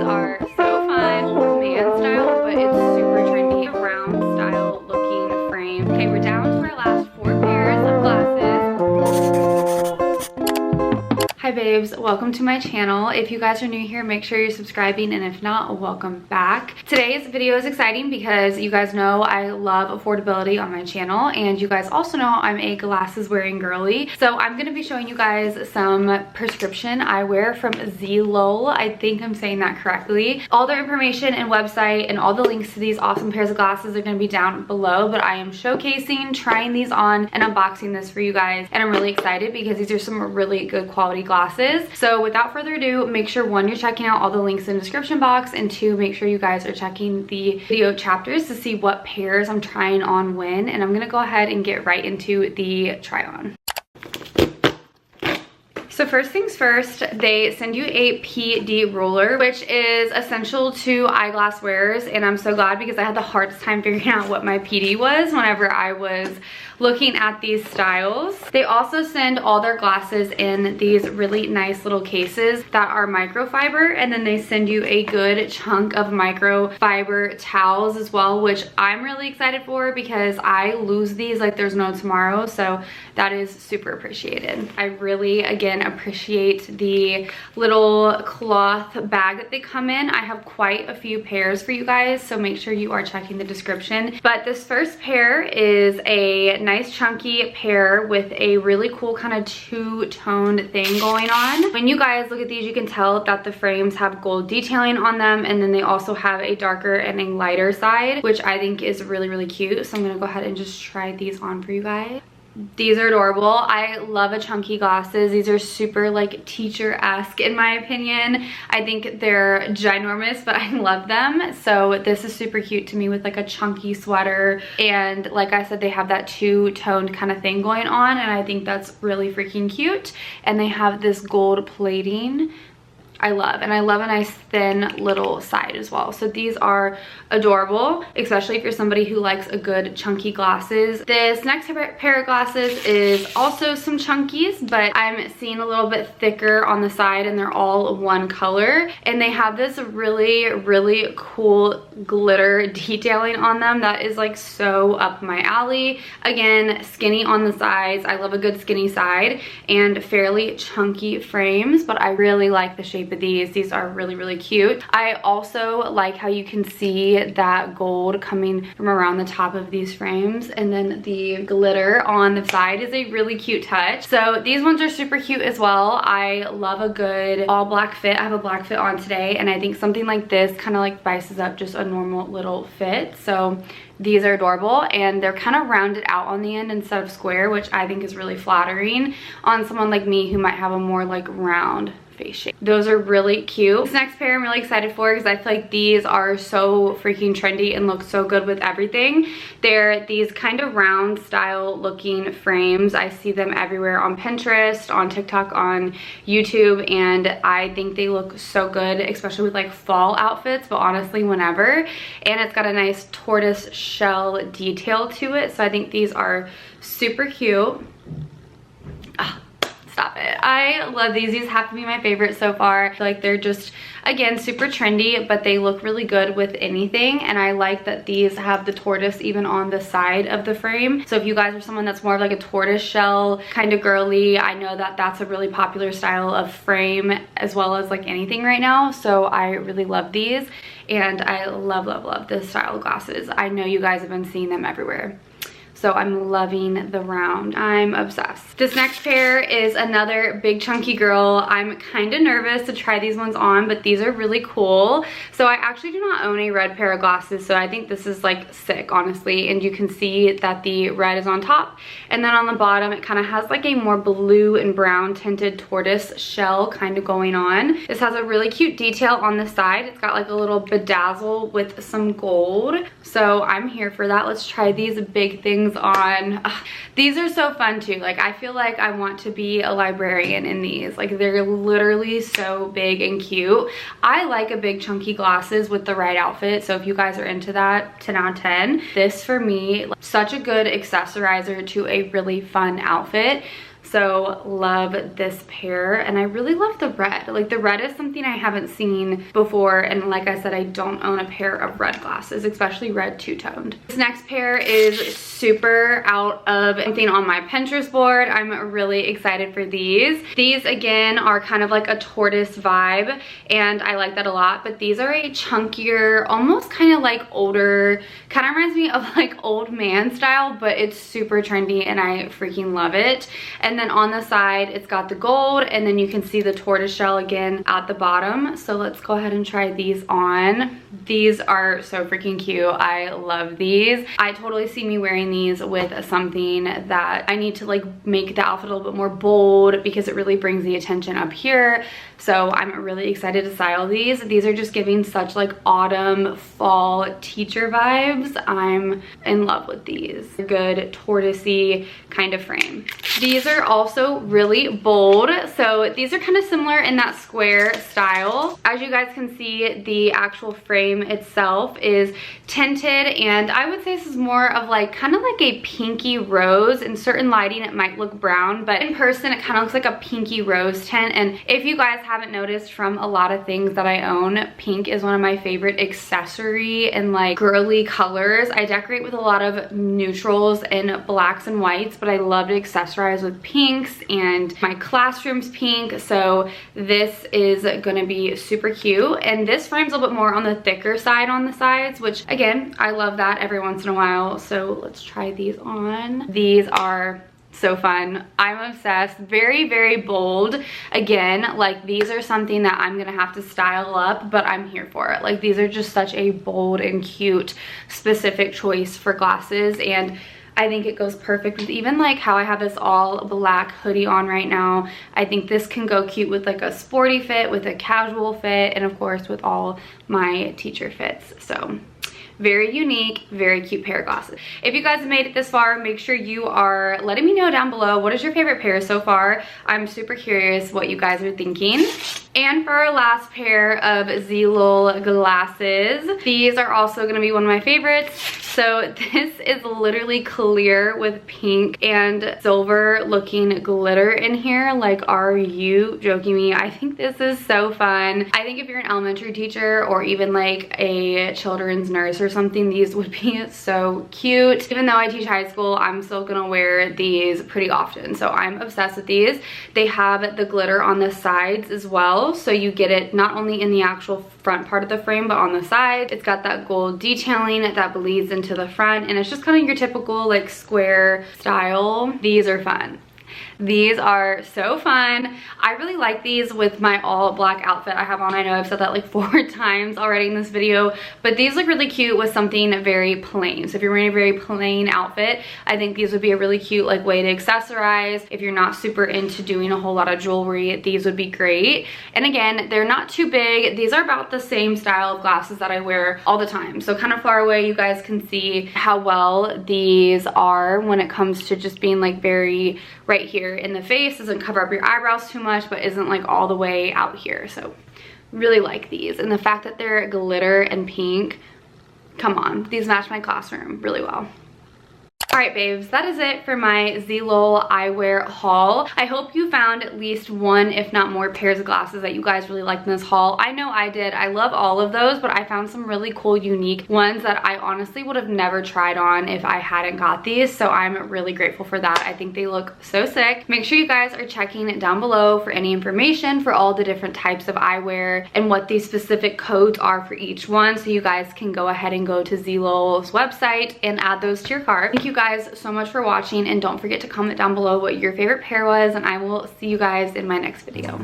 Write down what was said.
are so fun, man style, but it's super trendy, round style looking frame. Okay, we're down to our last 4 pairs of glasses. Hi babes, welcome to my channel. If you guys are new here, make sure you're subscribing, and if not, welcome back. Today's video is exciting because you guys know I love affordability on my channel, and you guys also know I'm a glasses wearing girly. So I'm going to be showing you guys some prescription eyewear from Zeelool. I think I'm saying that correctly. All their information and website and all the links to these awesome pairs of glasses are going to be down below, but I am showcasing, trying these on, and unboxing this for you guys, and I'm really excited because these are some really good quality glasses. So without further ado, make sure 1, you're checking out all the links in the description box, and 2, make sure you guys are checking the video chapters to see what pairs I'm trying on when, and I'm gonna go ahead and get right into the try on. So first things first, they send you a PD ruler, which is essential to eyeglass wearers, and I'm so glad because I had the hardest time figuring out what my PD was whenever I was looking at these styles. They also send all their glasses in these really nice little cases that are microfiber, and then they send you a good chunk of microfiber towels as well, which I'm really excited for because I lose these like there's no tomorrow, so that is super appreciated. I really, again, appreciate the little cloth bag that they come in. I have quite a few pairs for you guys, so make sure you are checking the description. But this first pair is a nice chunky pair with a really cool kind of two-toned thing going on. When you guys look at these, you can tell that the frames have gold detailing on them, and then they also have a darker and a lighter side, which I think is really, really cute. So I'm gonna go ahead and just try these on for you guys. These are adorable. I love a chunky glasses. These are super like teacher-esque in my opinion. I think they're ginormous, but I love them. So this is super cute to me with like a chunky sweater, and like I said, they have that two-toned kind of thing going on, and I think that's really freaking cute. And they have this gold plating I love, and I love a nice thin little side as well. So these are adorable, especially if you're somebody who likes a good chunky glasses. This next pair of glasses is also some chunkies, but I'm seeing a little bit thicker on the side, and they're all one color, and they have this really, really cool glitter detailing on them that is like so up my alley. Again, skinny on the sides. I love a good skinny side, and fairly chunky frames, but I really like the shape of these. These are really, really cute. I also like how you can see that gold coming from around the top of these frames, and then the glitter on the side is a really cute touch. So these ones are super cute as well. I love a good all black fit. I have a black fit on today, and I think something like this kind of like spices up just a normal little fit. So these are adorable, and they're kind of rounded out on the end instead of square, which I think is really flattering on someone like me who might have a more like round face shape. Those are really cute. This next pair I'm really excited for because I feel like these are so freaking trendy and look so good with everything. They're these kind of round style looking frames. I see them everywhere on Pinterest, on TikTok, on YouTube, and I think they look so good, especially with like fall outfits, but honestly whenever. And it's got a nice tortoise shell detail to it, so I think these are super cute. Stop it. I love these. These have to be my favorite so far. I feel like they're just, again, super trendy, but they look really good with anything. And I like that these have the tortoise even on the side of the frame. So if you guys are someone that's more of like a tortoise shell kind of girly, I know that that's a really popular style of frame as well as like anything right now. So I really love these, and I love, love, love this style of glasses. I know you guys have been seeing them everywhere. So I'm loving the round. I'm obsessed. This next pair is another big chunky girl. I'm kind of nervous to try these ones on, but these are really cool. So I actually do not own a red pair of glasses, so I think this is like sick, honestly. And you can see that the red is on top, and then on the bottom it kind of has like a more blue and brown tinted tortoise shell kind of going on. This has a really cute detail on the side. It's got like a little bedazzle with some gold. So I'm here for that. Let's try these big things on. These are so fun too. Like I feel like I want to be a librarian in these. Like they're literally so big and cute. I like a big chunky glasses with the right outfit, so if you guys are into that, 10 out of 10. This for me, such a good accessorizer to a really fun outfit. so love this pair, and I really love the red. Like the red is something I haven't seen before, and like I said, I don't own a pair of red glasses, especially red two-toned. This next pair is super out of something on my Pinterest board. I'm really excited for these. These again are kind of like a tortoise vibe, and I like that a lot, but these are a chunkier, almost kind of like older, kind of reminds me of like old man style, but it's super trendy and I freaking love it. And then on the side, it's got the gold, and then you can see the tortoise shell again at the bottom. So let's go ahead and try these on. These are so freaking cute. I love these. I totally see me wearing these with something that I need to like make the outfit a little bit more bold, because it really brings the attention up here. So I'm really excited to style these. These are just giving such like autumn, fall teacher vibes. I'm in love with these. Good tortoisey kind of frame. These are also really bold. So these are kind of similar in that square style. As you guys can see, the actual frame itself is tinted, and I would say this is more of like kind of like a pinky rose. In certain lighting it might look brown, but in person it kind of looks like a pinky rose tint. And if you guys haven't noticed from a lot of things that I own, pink is one of my favorite accessory and like girly colors. I decorate with a lot of neutrals and blacks and whites, but I love to accessorize with pinks, and my classroom's pink, so this is gonna be super cute. And this frame's a little bit more on the thicker side on the sides, which again, I love that every once in a while. So let's try these on. These are so fun. I'm obsessed. Very, very bold. Again, like these are something that I'm gonna have to style up, but I'm here for it. Like these are just such a bold and cute specific choice for glasses, and I think it goes perfect with even like how I have this all black hoodie on right now. I think this can go cute with like a sporty fit, with a casual fit, and of course with all my teacher fits. So very unique, very cute pair of glasses. If you guys have made it this far, make sure you are letting me know down below, what is your favorite pair so far? I'm super curious what you guys are thinking. And for our last pair of Zeelool glasses, these are also gonna be one of my favorites. So this is literally clear with pink and silver looking glitter in here. Like, are you joking me? I think this is so fun. I think if you're an elementary teacher or even like a children's nurse or something, these would be so cute. Even though I teach high school, I'm still gonna wear these pretty often. So I'm obsessed with these. They have the glitter on the sides as well. So you get it not only in the actual front part of the frame, but on the side. It's got that gold detailing that bleeds into the front, and it's just kind of your typical like square style. These are fun. These are so fun. I really like these with my all black outfit I have on. I know I've said that like 4 times already in this video, but these look really cute with something very plain. So if you're wearing a very plain outfit, I think these would be a really cute like way to accessorize. If you're not super into doing a whole lot of jewelry, these would be great. And again, they're not too big. These are about the same style of glasses that I wear all the time. So kind of far away, you guys can see how well these are when it comes to just being like very right here in the face. Doesn't cover up your eyebrows too much, but isn't like all the way out here. So really like these, and the fact that they're glitter and pink, come on, these match my classroom really well. All right, babes, that is it for my Zeelool eyewear haul. I hope you found at least one, if not more, pairs of glasses that you guys really liked in this haul. I know I did. I love all of those, but I found some really cool, unique ones that I honestly would have never tried on if I hadn't got these. So I'm really grateful for that. I think they look so sick. Make sure you guys are checking it down below for any information for all the different types of eyewear and what these specific codes are for each one, so you guys can go ahead and go to Zeelool's website and add those to your cart. Thank you guys so much for watching, and don't forget to comment down below what your favorite pair was, and I will see you guys in my next video.